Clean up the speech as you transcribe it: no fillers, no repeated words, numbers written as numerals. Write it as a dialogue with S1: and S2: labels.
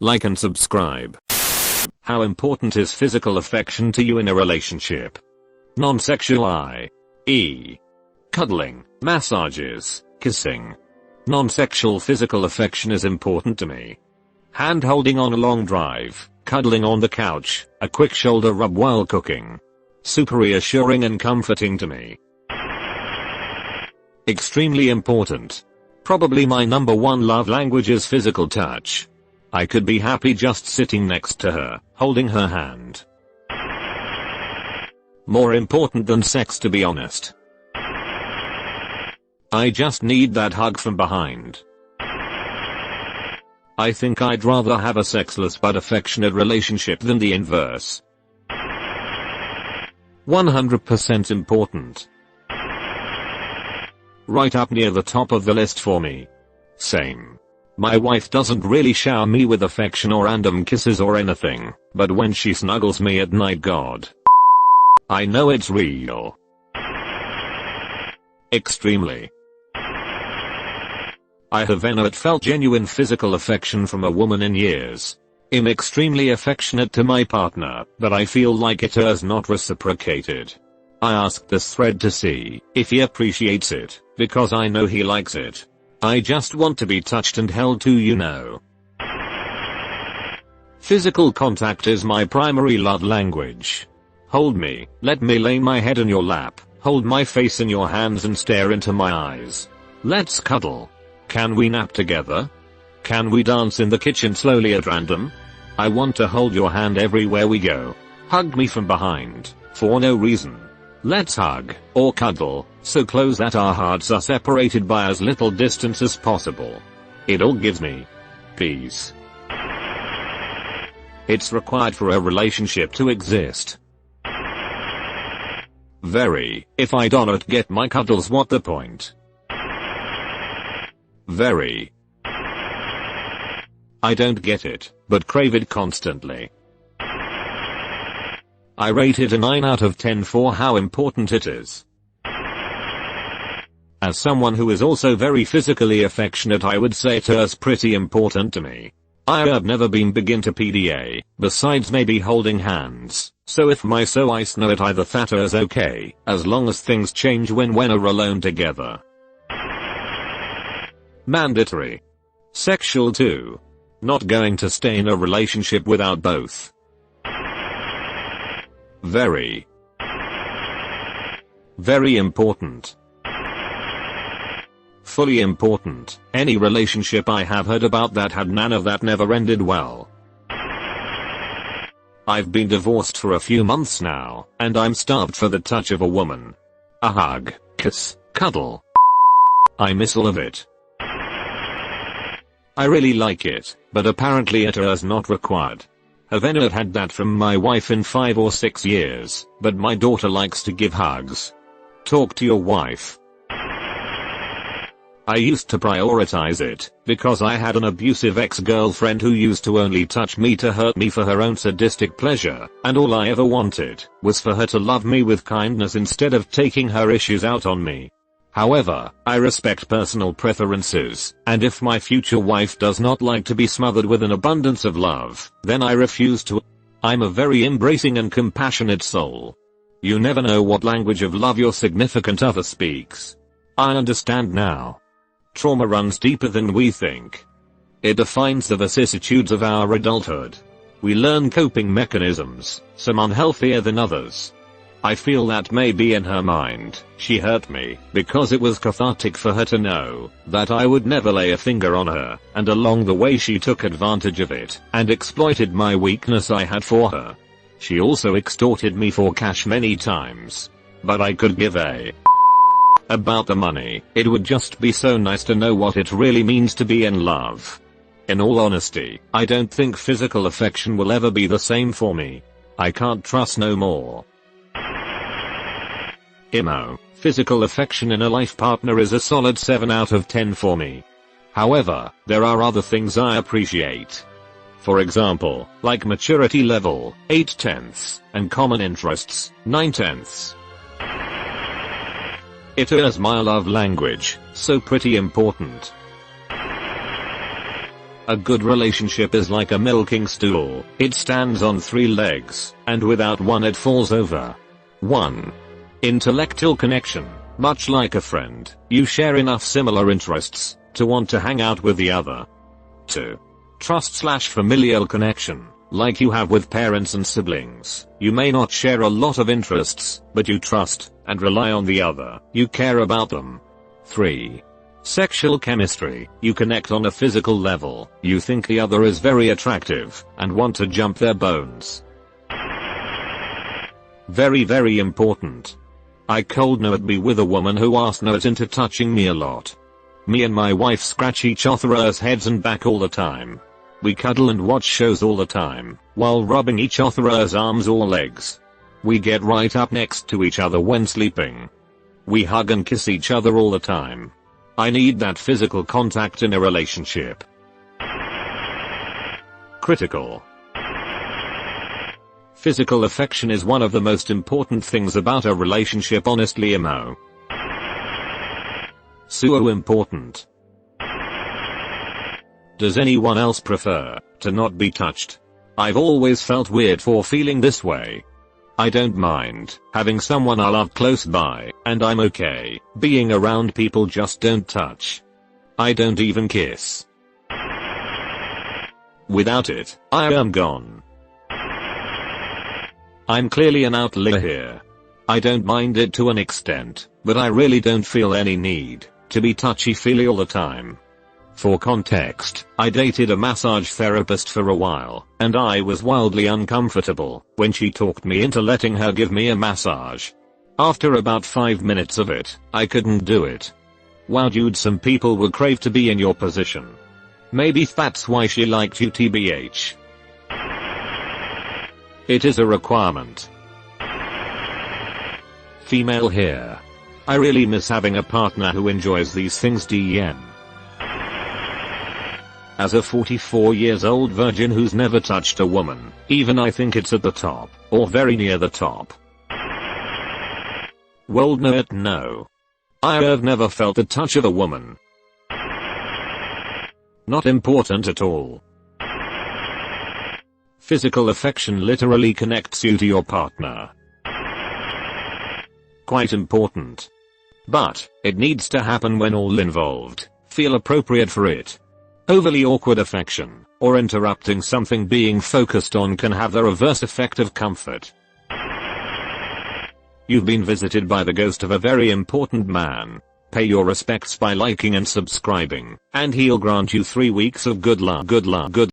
S1: like and subscribe. How important is physical affection to you in a relationship? Non-sexual i.e. cuddling, massages, kissing. Non-sexual physical affection is important to me. Hand holding on a long drive, cuddling on the couch, a quick shoulder rub while cooking. Super reassuring and comforting to me. Extremely important. Probably my number one love language is physical touch. I could be happy just sitting next to her, holding her hand. More important than sex, to be honest. I just need that hug from behind. I think I'd rather have a sexless but affectionate relationship than the inverse. 100% important. Right up near the top of the list for me. Same. My wife doesn't really shower me with affection or random kisses or anything, but when she snuggles me at night, God, I know it's real. Extremely. I have not felt genuine physical affection from a woman in years. I'm extremely affectionate to my partner, but I feel like it is not reciprocated. I asked this thread to see if he appreciates it, because I know he likes it. I just want to be touched and held too, you know. Physical contact is my primary love language. Hold me, let me lay my head in your lap, hold my face in your hands and stare into my eyes. Let's cuddle. Can we nap together? Can we dance in the kitchen slowly at random? I want to hold your hand everywhere we go. Hug me from behind, for no reason. Let's hug, or cuddle, so close that our hearts are separated by as little distance as possible. It all gives me peace. It's required for a relationship to exist. Very. If I do not get my cuddles, what the point? Very. I don't get it, but crave it constantly. I rate it a 9 out of 10 for how important it is. As someone who is also very physically affectionate, I would say it is pretty important to me. I have never been big into PDA, besides maybe holding hands, so if my so I know it either that is okay, as long as things change when we're alone together. Mandatory. Sexual too. Not going to stay in a relationship without both. Very. Very important. Fully important. Any relationship I have heard about that had none of that never ended well. I've been divorced for a few months now, and I'm starved for the touch of a woman. A hug, kiss, cuddle. I miss all of it. I really like it, but apparently it is not required. Haven't had that from my wife in 5 or 6 years, but my daughter likes to give hugs. Talk to your wife. I used to prioritize it, because I had an abusive ex-girlfriend who used to only touch me to hurt me for her own sadistic pleasure, and all I ever wanted was for her to love me with kindness instead of taking her issues out on me. However, I respect personal preferences, and if my future wife does not like to be smothered with an abundance of love, then I refuse to. I'm a very embracing and compassionate soul. You never know what language of love your significant other speaks. I understand now. Trauma runs deeper than we think. It defines the vicissitudes of our adulthood. We learn coping mechanisms, some unhealthier than others. I feel that maybe in her mind, she hurt me, because it was cathartic for her to know that I would never lay a finger on her, and along the way she took advantage of it, and exploited my weakness I had for her. She also extorted me for cash many times. But I could give a about the money. It would just be so nice to know what it really means to be in love. In all honesty, I don't think physical affection will ever be the same for me. I can't trust no more. Physical affection in a life partner is a solid 7 out of 10 for me. However, there are other things I appreciate. For example, like maturity level, 8/10, and common interests, 9/10. It is my love language, so pretty important. A good relationship is like a milking stool. It stands on 3 legs, and without one it falls over. 1. Intellectual connection. Much like a friend, you share enough similar interests to want to hang out with the other. 2. Trust/familial connection. Like you have with parents and siblings, you may not share a lot of interests, but you trust and rely on the other. You care about them. 3. Sexual chemistry. You connect on a physical level. You think the other is very attractive and want to jump their bones. Very important. I cold no'd be with a woman who asked no into touching me a lot. Me and my wife scratch each other's heads and back all the time. We cuddle and watch shows all the time, while rubbing each other's arms or legs. We get right up next to each other when sleeping. We hug and kiss each other all the time. I need that physical contact in a relationship. Critical. Physical affection is one of the most important things about a relationship, honestly mo. So important. Does anyone else prefer to not be touched? I've always felt weird for feeling this way. I don't mind having someone I love close by, and I'm okay being around people just don't touch. I don't even kiss. Without it, I am gone. I'm clearly an outlier here. I don't mind it to an extent, but I really don't feel any need to be touchy-feely all the time. For context, I dated a massage therapist for a while, and I was wildly uncomfortable when she talked me into letting her give me a massage. After about 5 minutes of it, I couldn't do it. Wow dude, some people would crave to be in your position. Maybe that's why she liked you tbh. It is a requirement. Female here. I really miss having a partner who enjoys these things. DM. As a 44 years old virgin who's never touched a woman, even I think it's at the top, or very near the top. Well no. I have never felt the touch of a woman. Not important at all. Physical affection literally connects you to your partner. Quite important. But, it needs to happen when all involved feel appropriate for it. Overly awkward affection, or interrupting something being focused on can have the reverse effect of comfort. You've been visited by the ghost of a very important man. Pay your respects by liking and subscribing, and he'll grant you 3 weeks of good luck.